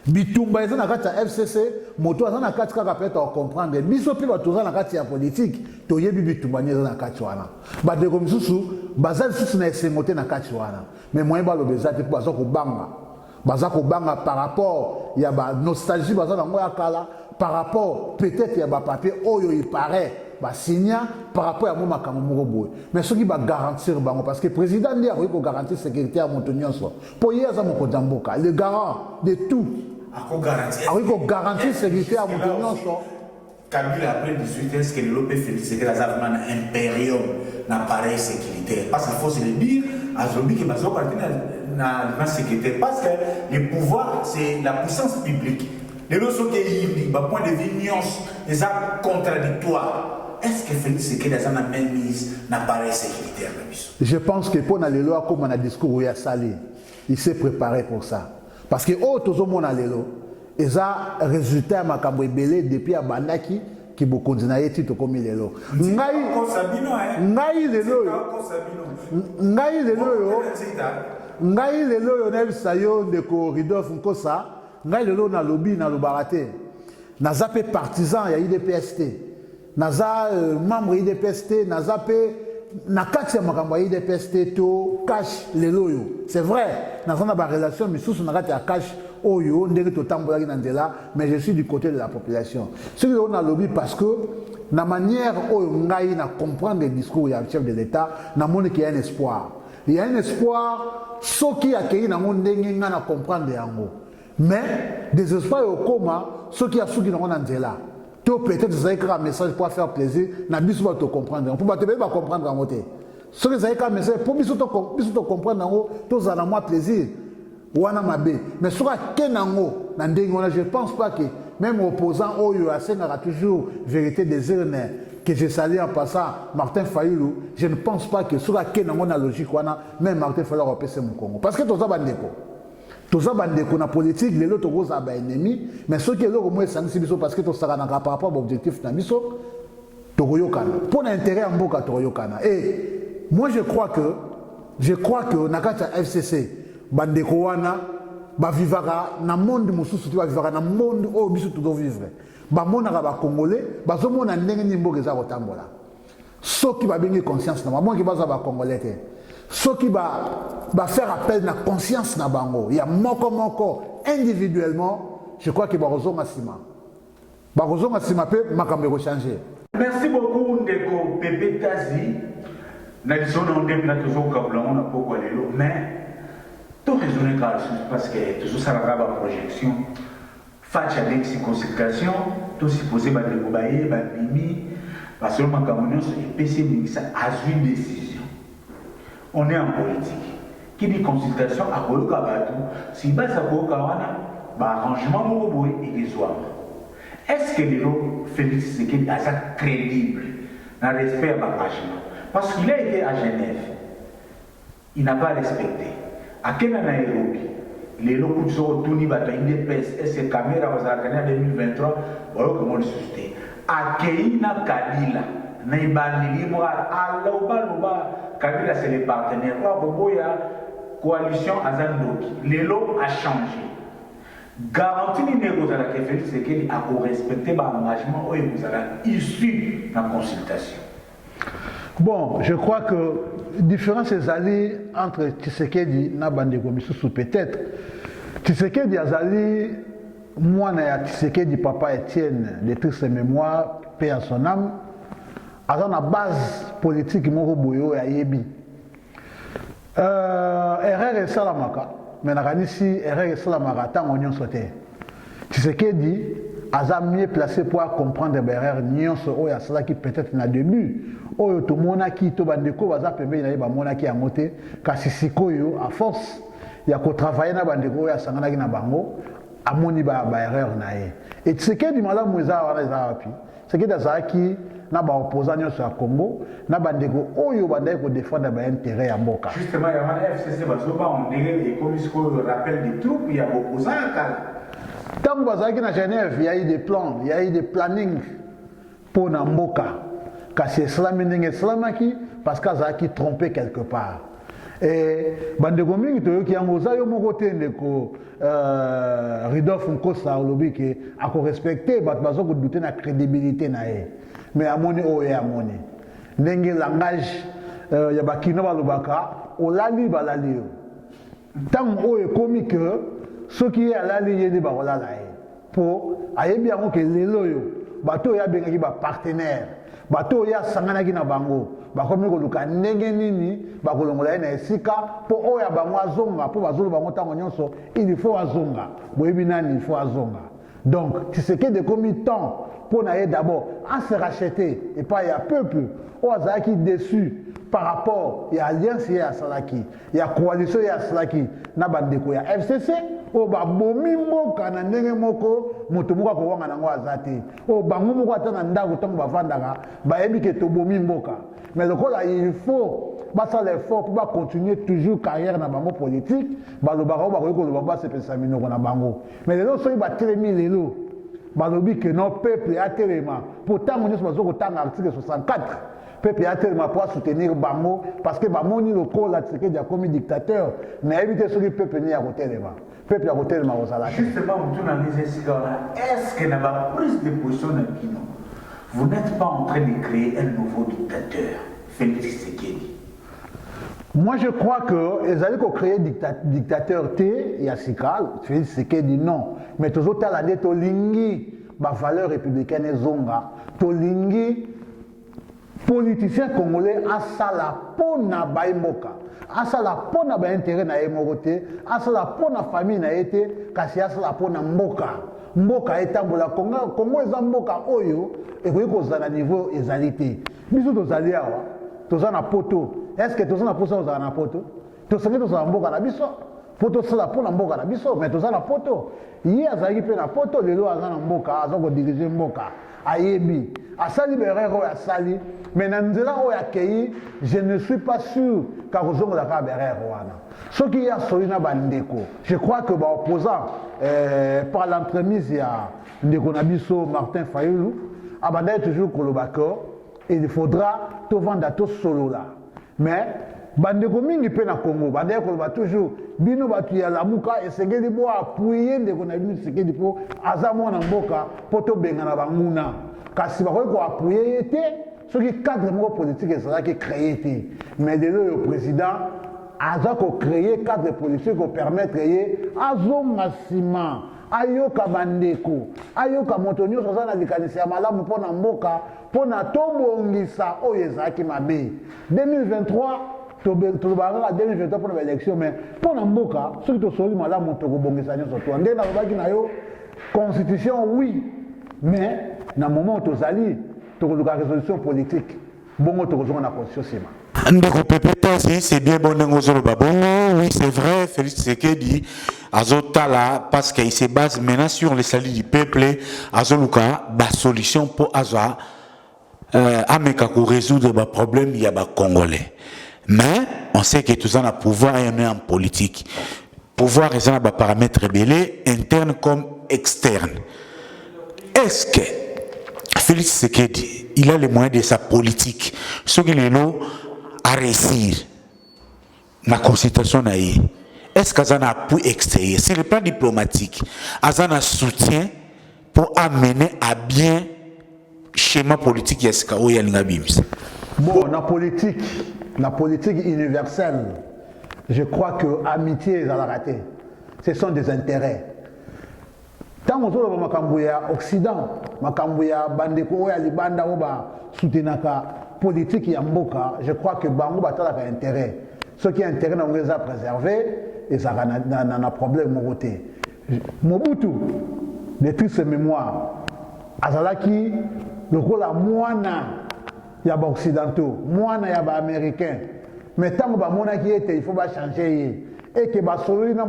Bitumba eza na kati ya FCC moto aza na kati kaka peut comprendre biso pe batoza na kati ya politique to yebi bitumba eza na kati wana ba de komisusu bazali susu na esengote na kati wana mais moyen ba lobeza te baza ko banga par rapport ya ba nostalgie baza na ngoya kala par rapport peut-être ya ba papier oyo il paraît ba signa par rapport à mon makambo moko boy mais ce qui va garantir bango parce que président ndi a ko garantir sécurité à moto nyonso po yeza moko damboka le garant de tout. Il faut garantir la sécurité à Moutounion. Kabila après 18 ans, est-ce que l'Europe fait féliciter la Zavman impérium d'appareil sécuritaire? Parce qu'il faut se le dire, à Zombi qui va sortir dans la sécurité. Parce que le pouvoir, c'est la puissance publique. Les autres qui est point de vue nuance, des actes contradictoires. Est-ce que Félix Tshisekedi a même mise d'appareil sécuritaire? Je pense que pour les lois, comme on a discours où il y a salé, il s'est préparé pour ça. Parce que oh tout le monde a lelo et ça résultat makambo ebele depuis abandaki qui beaucoup dinaye tito comme lelo ngai lelo yo na bisayo de corridor Nkosa ngai lelo na lobby na lobaraté naza pe partisan ya IDPST naza membre IDPST naza pe na kati ya makambo ya IDPST to cash lelo yo c'est vrai naza na ba relation misusu na kati ya cash oyo ndenge totambolaki na nzela mais je suis du côté de la population ce que on a lobby parce que na manière oyo ngai na comprendre le discours ya chef de l'État na moni qu'il y a un espoir il y a un espoir soki akei nango ndenge nga na comprendre yango mais des espoirs au coma soki asuki nango na nzela to peut-être ça écrit un message pour faire plaisir na biso ba to comprendre pour ba te ba comprendre en côté soki ça écrit un message pour biso to comprendre nango to za na moi plaisir wana mabe mais soki kenango na ndenge wana je pense pas que même opposant oyo asengaka toujours vérité des urnes que je salue en passant Martin Fayulu, je ne pense pas que sur la logique, même Martin Fayulu a repêché mon Congo. Parce que tout ça, bandeko na politique, les autres gros ennemi, mais ceux qui sont au moins parce que tout ça par rapport à l'objectif na biso, Toroyokana. Pour l'intérêt en Boka Toroyokana. Et moi je crois que Nakata FCC, bandeko wana, ba vivara na monde mususu tu va vivara na monde au bisu tu dois vivre. Ba mona ba congolais ba zo mona ndenge ni mboka za kotambola soki ba bengi conscience na moi ki ba za ba congolais te soki ba faire appel na conscience na bango ya moko individuellement je crois que ba rozonga sima pe makambe ko changer. Merci beaucoup ndeko Pepe Tazi na zone onde na toujours kabula on a pourquoi lelo mais tout raisonner parce que toujours ça la projection face à l'ex-consultation, tout supposé que les Bobaye, les Bimi, parce que le Cameroun et PC a une décision. On est en politique. Qui dit consultation à Kolokabatou, si bas à Kolokawana, arrangement et les soirs. Est-ce que les lots Félix Tshisekedi a ça crédible dans le respect à l'arrangement? Parce qu'il a été à Genève, il n'a pas respecté. À quel Nairobi? Les locaux qui sont tournés par l'IDPS et ces caméras aux années 2023, voilà comment le susciter. Akeina Kabila, Naibani Limoa, Aloba, Kabila c'est les partenaires. Boboya, coalition Azandoki. Les lots a changé. Garantie les négociations que Félix Tshisekedi a respecté l'engagement où vous avez issu de la consultation. Bon, je crois que la différence est allée entre Tshisekedi et Bandeko Misusu peut-être. Tshisekedi a allé, moi, Tshisekedi, papa Étienne, de toute ses mémoires, paix à son âme, à la base politique, Moro Boyo et Ayebi. Erreur et Salamaka, mais ici, erreur et Salamaka, tant on y sauté. Tshisekedi a mieux placé pour comprendre l'erreur, ou à cela qui peut-être n'a début. Oyo to monaki to bandeko baza pembe na ba monaki ya moté kasi sikoyo à force ya ko travailler na bandeko ya sangana ki na bango amoni ba erreur na ye et Tshisekedi malamu eza wana eza wapi Tshisekedi azaki na ba opposant nyonso ya Congo na bandeko oyo bandai ko défendre ba intérêt ya mboka justement ya wana FCC bazoba on dirait et comme ce qu'on rappelle des troupes ya opposant kala tant bazaki na Genève il y a eu des plans il y a eu des plannings pour na mboka kasi islam ndenge islamaki parce qu'azaki trompé quelque part et bandeko mingi toyoki yango za yo moko te ndeko Ridolphe Nkosa olobi ke ako respecter bato bazoko douter na crédibilité na ye mais amoni oyo amoni ndenge langage ya bakino balobaka olali balali yo ntango oyo ekomi ke soki ye alali ye nde bakolala ye mpo ayebi yango ke lelo oyo bato oyo abengaki bapartenaire bato oyo asanganaki na bango bakomi koluka ndenge nini bakolongola ye na esika mpo oyo ya bango azonga mpo bazoloba bango ntango nyonso il faut azonga boyebi nani il faut azonga donc Tshisekedi ekomi temps mpo na ye d'abord se racheter epai ya peuple oyo azalaki déçu par rapport ya alliance ye asalaki ya coalition ye asalaki na bandeko ya FCC oyo babomi mboka na ndenge moko moto moko akowanga nango aza te oyo bango moko ata na ndako ntango bavandaka bayebi ke tobomi mboka mais lokola il faut basala effort mpo bacontinue toujours carrière na bango politique balobaka oyo bakoki koloba basepelisa minoko na bango mais lelo soki batelemi lelo balobi ke non peuple atelema po ntango nyonso bazokotanga article 64 peuple a tellement pour soutenir Bango parce que Bango ni le corps là c'est que dia comme dictateur na éviter ce que peuple ni à côté de peuple à côté de Marosala. Justement, vous analysez ce là. Est-ce que dans la prise de position de Kino, vous n'êtes pas en train de créer un nouveau dictateur, Félix Tshisekedi? Moi, je crois que les alliés qui ont créé dictateur T, Yassika, Félix Tshisekedi, non. Mais tous autres, l'année, Tolingi, ma valeur républicaine est zonga. Tolingi, politicien congolais, a ça la pona baïmoka. A ça la pona ba intérêt na émoroté. A ça la pona famille na été, kasi a ça la pona mboka. Mboka etambola Congo eza mboka oyo, et vous voyez qu'au niveau égalité. Bisous aux alliés, tous en a poto. Est-ce que tous en a poto aux en a poto? Tous en a mboka na biso. Poto sala pona mboka na biso, mais tous en a poto. Hier azali pe na poto, les lois en mboka, azoko diriger mboka. Ayebi. Asali berero ya sali. Mais dans le accueilli, je ne suis pas sûr qu'à raison de la berero. Ce qui est à Solina Bandeko, je crois que opposant par l'entremise, il y a Ndeko Nabiso, Martin Fayoulou, Abandé toujours Kolobako, et il faudra tout vendre à tout solo là. Mais Bandeko Mingi pe na Congo, Bandé Koloba toujours, Bino Batu ya Lamuka, et c'est que les bois appuyer Ndeko Nabiso, c'est que les bois Azamo Namboka, Poto Bengana Banguna. Car si vous appuyer été, ce qui cadre mots politique est ça qui créé. Mais de le président a créé cadre politique qui permet de créer Azomasima, Ayoka Bandeko, Ayoka Montonio, Sozana Likanisi Amalamu pour Namboka, pour Natomongisa, Oyezaki Mabe. 2023, 2023 pour l'élection, mais pour Namboka, ce qui est soli Malamu Togobongisa, surtout. On dit constitution, oui, mais dans le moment où tu as la résolution politique, bon, tu as la constitution. C'est bien bon, oui, c'est vrai, Félix Tshisekedi, Azotala, parce qu'il se base maintenant sur les saluts du peuple, Azoluka, la solution pour Aza, Amekako résoudre le problème, il y a des Congolais. Mais, on sait que tout ça, a pouvoir et on est en politique. Pouvoir, il y a des paramètres rebellés, internes comme externes. Est-ce que Félix Tshisekedi, il a les moyens de sa politique, ce qu'il est là, à réussir la consultation naïe? Est-ce qu'il a un appui extérieur? C'est le plan diplomatique. Il a un soutien pour amener à bien le schéma politique où il y a une abîme. Bon, la politique universelle, je crois que l'amitié est à la rater. Ce sont des intérêts. Tant que nous avons Occident, Bandeko, Libanda, Soutenaka, politique Yamboka, je crois que Bango a intérêt. Ce qui est intérêt, on les a préservés et ça a un problème. Mobutu, de toutes ses mémoires, Azalaki, le rôle à Moana, il y a des Occidentaux, Moana, il y a des Américains. Mais tant que Moana qui était, il faut changer. Et que Basolina,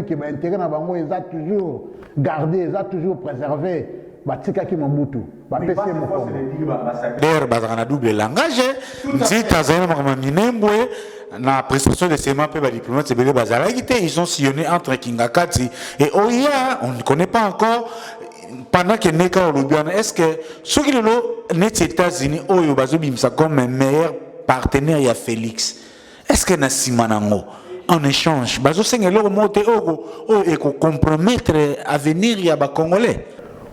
qui m'a intérêt dans Bango, ils ont toujours gardé, ils ont toujours préservé. Batika qui m'a moutou. D'ailleurs, il y a double langage. Si la prestation de ces maps diplomates, ils ont sillonné entre Kingakati et Oya. On ne connaît pas encore. Pendant que Neka Olubiana, est-ce que ceux qui sont les États-Unis, Oyo Bazobimsa comme un meilleur partenaire, il y a Félix. Est-ce que na Simanango en échange, bazo senga leur monter et compromettre l'avenir ya ba Congolais.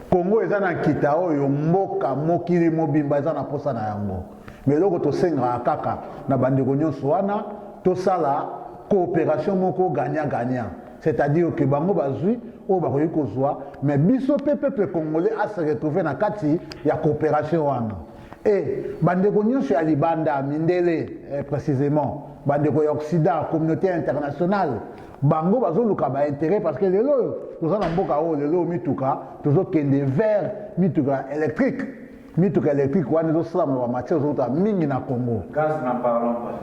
Congo est en kita oyo mboka mokili mobimba za na posa na yango. Mais loko to senga kaka na bandeko nyonso wana to sala coopération moko gagnant-gagnant. C'est-à-dire que bango bazui o ba koyi kozwa mais biso peuple congolais a se retrouver na kati ya coopération wana. Et bandeko nyonso ya libanda mindele précisément bandeko ya Occident, communauté internationale, bango bazoluka ba intérêt parce que lelo toza na mboka o lelo mituka tozo kende vers mituka électrique wana zo sala ma matière zo ta mingi na Congo. Gaz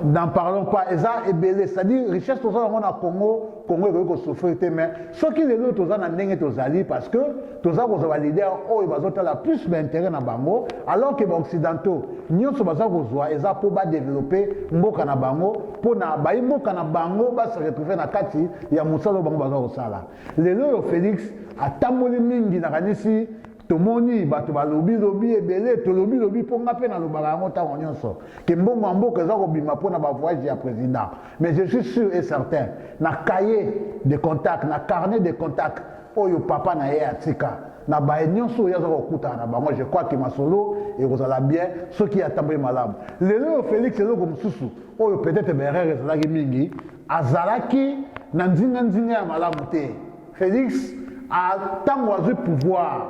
n'en parlons pas eza ebele, c'est-à-dire richesse toza na Congo ko souffrir mais ce qui lelo toza na ndenge tozali parce que toza ko za leader o bazota la plus d'intérêt na bango alors que ba occidentaux nyonso baza ko zwa eza po ba développer mboka na bango po na ba mboka na bango ba se retrouver na kati ya musalo bango baza ko sala lelo yo Félix atamoli mingi na kanisi tomoni bato balobi lobi ebele tolobi lobi ponga pe na lobaka yango ntango nyonso ke mbongo ya mboka eza kobima mpona bavoyage ya président. Mais je suis sûr et certain na cahier de contact na carnet de contact oyo papa na ye atika na baye nyonso oyo aza kokutana na bango. Je crois que masolo ekozala bien soki atamboli malamu. Lelo oyo Félix eloko mosusu oyo peut-être baerreur ezalaki mingi azalaki na nzinga ya malamu te. Félix ntango azwi pouvoir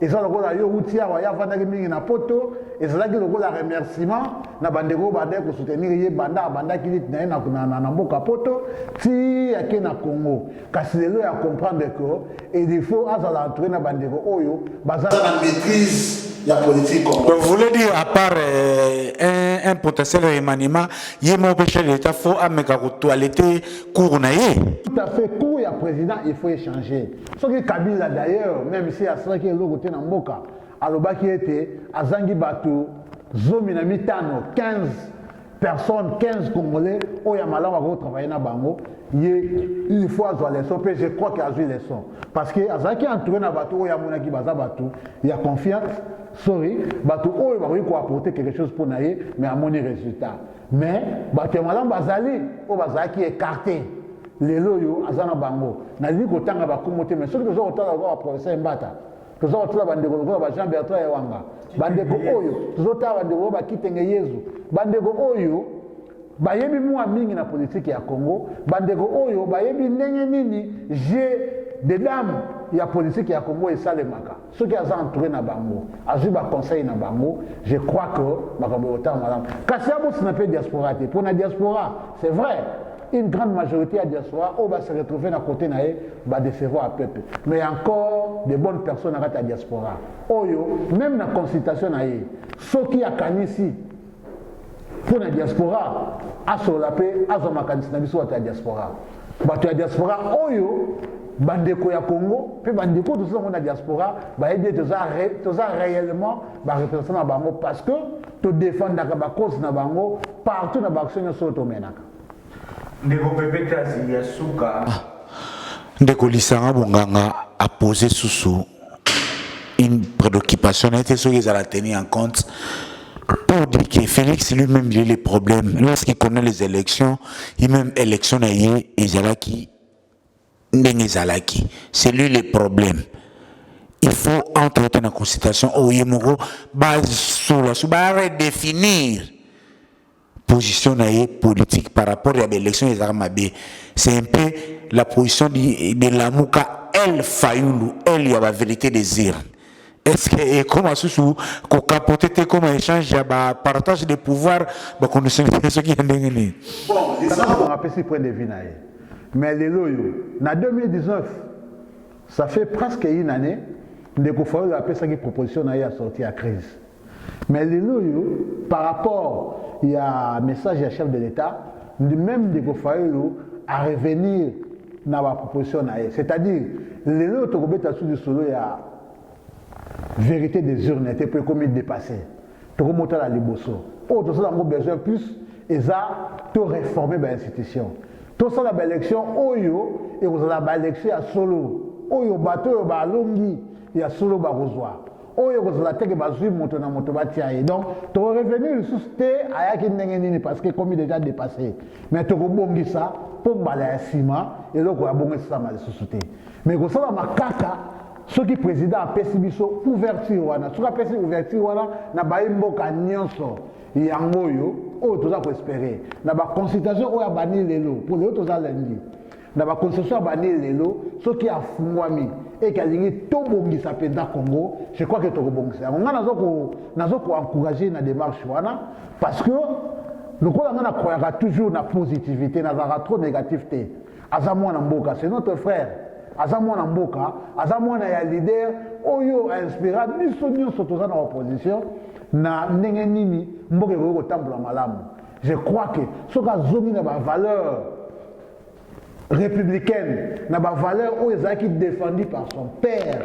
eza lokola yo uti awa ya avandaki mingi na poto ezalaki lokola remerciement na bandeko bandaki kosoutenir ye abandaki neti na ye na mboka poto ti ake na Congo. Kasi lelo ya comprendre que il faut azala entouré na bandeko oyo bazala na maîtrise ya politique. Vous voulez dire à part un potentiel remaniement il m'empêcher l'état faut ameka ko toiletter cour na ye. Tout à fait, cour ya président il faut échanger. Ce que Kabila d'ailleurs même si asala ki loko te na mboka alobaki ete azangi bato zomi na mitano 15 personnes 15 Congolais oyo malamu ako travailler na bango ye il faut avoir les leçons. Je crois qu'il a eu les leçons parce que azaki entouré na bato oyo amonaki baza bato ya confiance. Sorry, bato oyo bakoki ko apporter quelque chose pour naye mais amoni résultat. Mais bato ya malamu bazali oyo bazalaki écarté lelo yo azana bango na li kotanga bakumo te mais soki toza kotala kwa professeur Mbata toza kotala bandeko lokola ba Jean Bertrand Ewanga bandeko oyo tozotala bandeko bakitenge Yezu bandeko oyo bayebi mwa mingi na politique ya Congo bandeko oyo bayebi ndenge nini jeu de dames ya politique ya Congo esalemaka soki aza entouré na bango azwi ba conseil na bango. Je crois que bakambo otanga malamu kasi abosi na pe diaspora te pour na diaspora c'est vrai une grande majorité à diaspora on va se retrouver à côté nae va décevoir à peuple mais encore de bonnes personnes à la diaspora oyo même la consultation nae soki akanisi pour la diaspora asolapé azomakanisi na biso à diaspora bato ya diaspora oyo bandeko ya Congo pe bandeko tout ça na diaspora ba aider toza réellement ba représenter na bango parce que to défendre ba cause na bango partout na ba action so to menaka. Ndeko Pepetazi ya suka Ndeko Lisanga Bonganga a posé sous une préoccupation était ce qu'ils allaient tenir en compte pour dire que Félix lui-même il a les problèmes lorsqu'il connaît les élections il même élection et Zalaki c'est lui les problèmes. Il faut entrer dans la consultation au Yemoro base sur la redéfinir position politique par rapport à l'élection des Armabé. C'est un peu la position de la Mouka El Fayoulou, elle y a la vérité des îles. Est-ce que comment sous qu'on capote comme échange à partage de pouvoir qu'on ne sait pas ce qui est ndengeni. Bon, ça on appelle ce point de vue naïe. Mais les loyaux, en 2019, ça fait presque une année, Ndeko Fayulu a appelé proposition à sortir à crise. Mais les loyaux, par rapport, il y a un message à chef de l'État, même Ndeko Fayulu à revenir dans la proposition. C'est-à-dire, les loyaux, il y a vérité des urnes, n'était pas comme il dépassait. Tu remontes à la liboso. Oh, tout ça, on a besoin plus, et ça, tu réformer l'institution. Tout ça, la élection, oyo, et vous avez l'élection à solo. Oyo, bateau, ba longi, il y a solo, ba rosoir. Oyo, vous avez teke ba zui, moto na moto ba tiaye. Donc, tu revenir sous té, ayaki n'engeni, parce que comme il est déjà dépassé. Mais tu rebongi ça, pour m'aller à ciment, et donc, on a bongi ça, mal sous té. Mais vous savez, ma kaka, ce qui président a pessibiso, ouverture, wana. Ce qui a pessibiso, ouverture, wana, na ba imboka nyonso. Yango yo o toza ko espérer na ba consultation o ya bani lelo pour les autres lundi na ba consultation bani lelo ce qui a fungwami et qui a lingi to bongisa penda Congo. Je crois que to bongisa nga nazo ko encourager na démarche wana parce que le ko nga na croyera toujours na positivité na za trop négativité azamwa na mboka c'est notre frère azamwa na mboka azamwa na ya leader oyo inspira biso nyonso toza na opposition na ndenge nini mboka ko tambola malamu. Je crois que ce ka zomi na ba valeur républicaine na ba valeur o ezaki défendu par son père.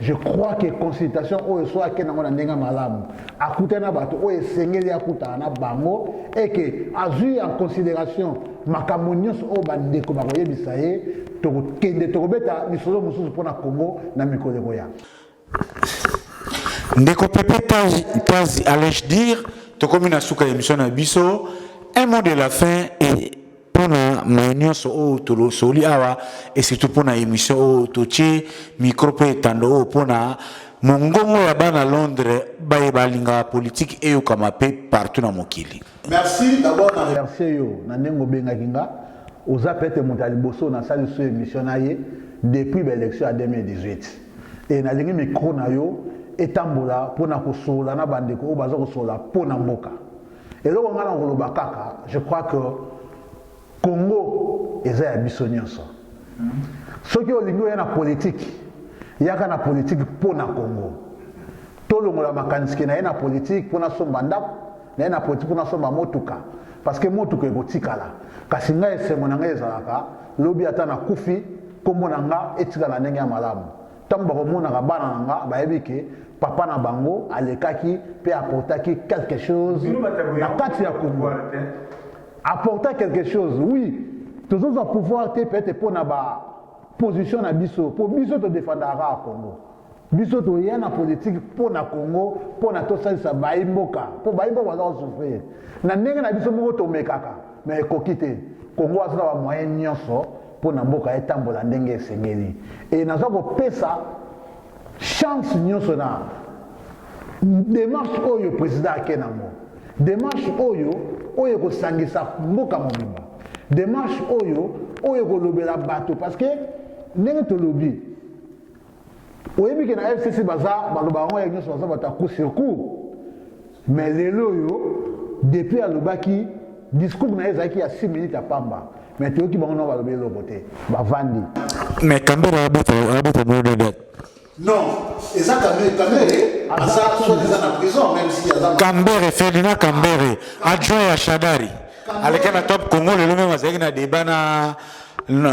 Je crois que consultation o soit que na ndenga malamu akutana bato o esengeli akuta na bango et que azu en considération makamonyos o bandeko ba koyebisa ye to kende to kobeta misolo mususu pona Congo na mikolo ya Ndeko Pepe Tazi, allais-je dire, to comme une souka émission na biso, un mot de la fin et pour la réunion so to soli awa et surtout pour la émission o toche micro pe tando pour na mongongo ya bana Londres ba linga politique et kama pe partout na mokili. Merci d'abord na remercier yo na nengo benga kinga oza pete mutali boso na sali so émission na ye depuis l'élection à 2018 et na lingi micro na yo etambola pona kosola na bandeko o baza kosola pona mboka et là on a ngoloba kaka je crois que Congo eza ya biso nyonso soki olingi ya na politique yaka na politique pona Congo tolongola makanisi na ye na politique pona somba ndako na ye na politique pona somba motuka parce que motuka ekotikala kasi ngai esengo na ngai ezalaka lobi ata na kufi kombo na nga etikala ndenge ya malamu ntango bakomonaka bana na nga bayebi ke papa na bango alekaki mpe aportaki quelque chose na kati ya Congo apporter quelque chose oui tous à pouvoir peut-être pour na ba position na biso pour biso to défendre à Congo biso to yana politique pour na Congo pour na to salisa baimboka pour baimboka za souffrir na ndenge na biso moko to mekaka mais ekokite Congo asala ba moyen nyonso pour na mboka etambola ndenge esengeli et nazo ko pesa chance nyonso na démarche oyo président akenango démarche oyo kosangisa mboka mobimba démarche oyo kolobela bato parce que ndenge tolobi oyebi ke na FCC baza baloba ngo ya nyonso baza bato coup sur coup mais lelo oyo depuis alobaki discours na ezaki ya 6 minutes à pamba mais toyoki bango no balobeli eloko te bavandi mais Kambere abeta de non, eza Kambere, asa so déjà en prison même si eza Kambere Ferdinand Kambere adjoint à Shadari. Avec un top Congo le même azaki na débat na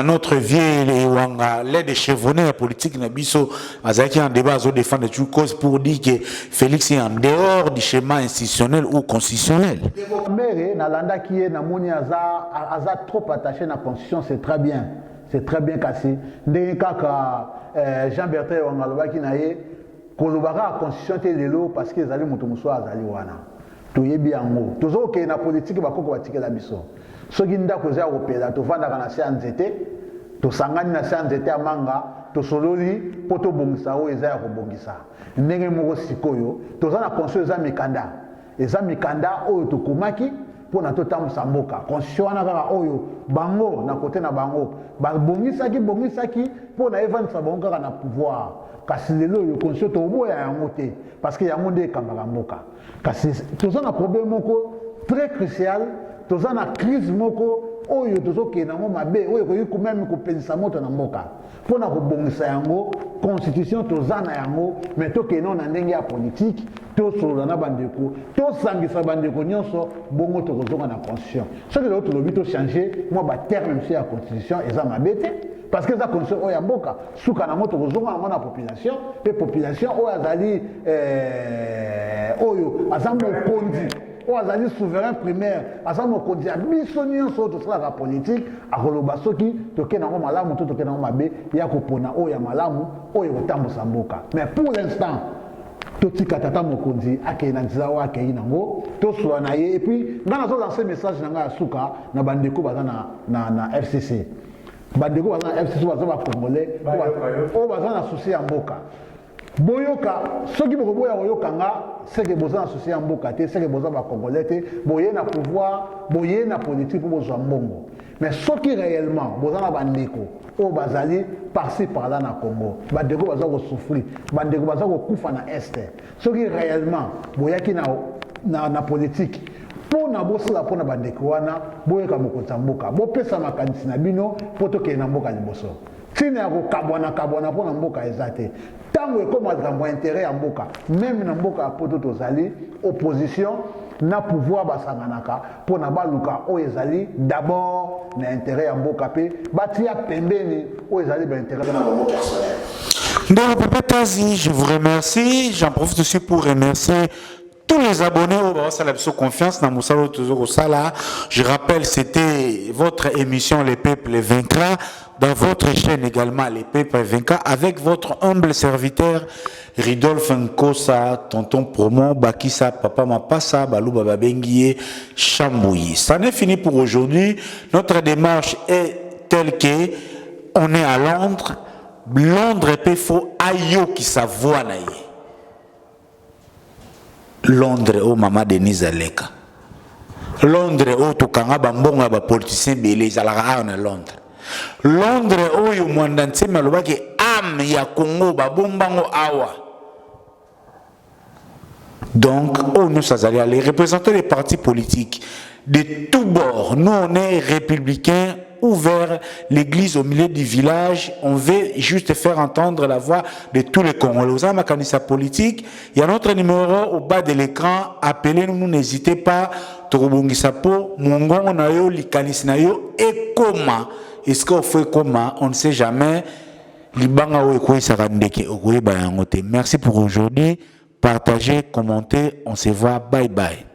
notre vieil wanga l'aide chevronné la politique na biso azaki en débat zo défendre tout cause pour dire que Félix est en dehors du schéma institutionnel ou constitutionnel. Kambere na landa qui est na moni aza trop attaché na constitution c'est très bien. C'est très bien cassé. Ndenge kaka Jean-Bertrand Wangalobaki na ye kolobaka constitution te lelo parce que ezali moto muso azali wana. Toyebi yango. Tozo ke na politique bakoko batikela biso. Soki ndako za kopela to vanda kana se anzete, to sangani na se anzete amanga, to sololi poto bongisa o eza ya kobongisa. Ndenge moko sikoyo, toza na constitution za mikanda. Eza mikanda oyo tokomaki pour na totam samboka constitution na kaka oyo bango na côté na bango ba bongisaki pour na evan sa bango kaka na pouvoir kasi lelo yo constitution to boya yango te parce que yango nde kambaka mboka kasi toza na problème moko très crucial toza na crise moko oyo tozoke na ngo mabe oyo ko même ko pelisa moto na mboka pour na ko bongisa yango constitution toza na yango mais to ke non na ndenge ya politique to solo na bandeko to sangisa bandeko nyonso bongo to kozonga na constitution ce que l'autre lobi to changer moi ba terme monsieur ya constitution eza mabete parce que ça constitution oya mboka suka na moto kozonga na population pe population oyo azali oyo azambo kondi o azali souverain primaire azamo kondi biso nyonso to sala politique akoloba soki toke na ngo malamu to toke na ngo mabe ya kopona oyo ya malamu oyo kotambusa mboka mais pour l'instant totika tata mokonzi akena nzela wa akei nango to soa na ye et puis ngana zo lancer message na nga suka na bandeko baza na FCC bandeko baza na FCC baza ba congolais o baza na souci ya mboka boyoka soki bokoboya koyoka nga seke boza na souci ya mboka te seke boza ba congolais te boye na pouvoir boye na politique pour bozwa mbongo mais soki réellement boza na bandeko o bazali par-ci par-là na Congo bandeko baza ko souffrir bandeko baza ko kufa na este soki réellement boyaki na politique pour na bosala pour na bandeko wana boyeka mokonza mboka bopesa makanisi na bino po tokende na mboka liboso tina ya kokabwana pour na mboka eza te tango ekoma likambo ya intérêt ya mboka même na mboka ya poto tozali opposition na pouvoir basanganaka pour na baluka oyo ezali d'abord na intérêt ya mboka mpe batia pembeni oyo ezali ba intérêt na bango personnel. Donc, Papa Tazi, je vous remercie. J'en profite aussi pour remercier tous les abonnés au Salabso Confiance dans Moussalo Tozoro Sala. Je rappelle, c'était votre émission Les Peuples Vaincra, dans votre chaîne également Les Peuples Vaincra, avec votre humble serviteur Ridolphe Nkosa, tonton Promo, Bakissa, Papa Mapassa, Balouba Babenguié, Chambouyi. Ça n'est fini pour aujourd'hui. Notre démarche est telle que on est à Londres. Londres peut faut ayo qui savoie naïe. Londres oh maman Denise Aleka. Londres oh tokanga bambonga ba politicien belé zalaka na Londres. Londres oh yo mwandanse malobaki âme ya Congo ba bombango awa. Donc oh nous ça les représentants des partis politiques de tous bords. Nous on est républicains ouvert l'église au milieu du village, on veut juste faire entendre la voix de tous les Congolais. Ma canisa politique, il y a notre numéro au bas de l'écran, appelez-nous, n'hésitez pas. Torobongisapo, Mongon nayo, likanis nayo, et comment est-ce qu'on fait comment, on ne sait jamais. Merci pour aujourd'hui, partagez, commentez, on se voit, bye bye.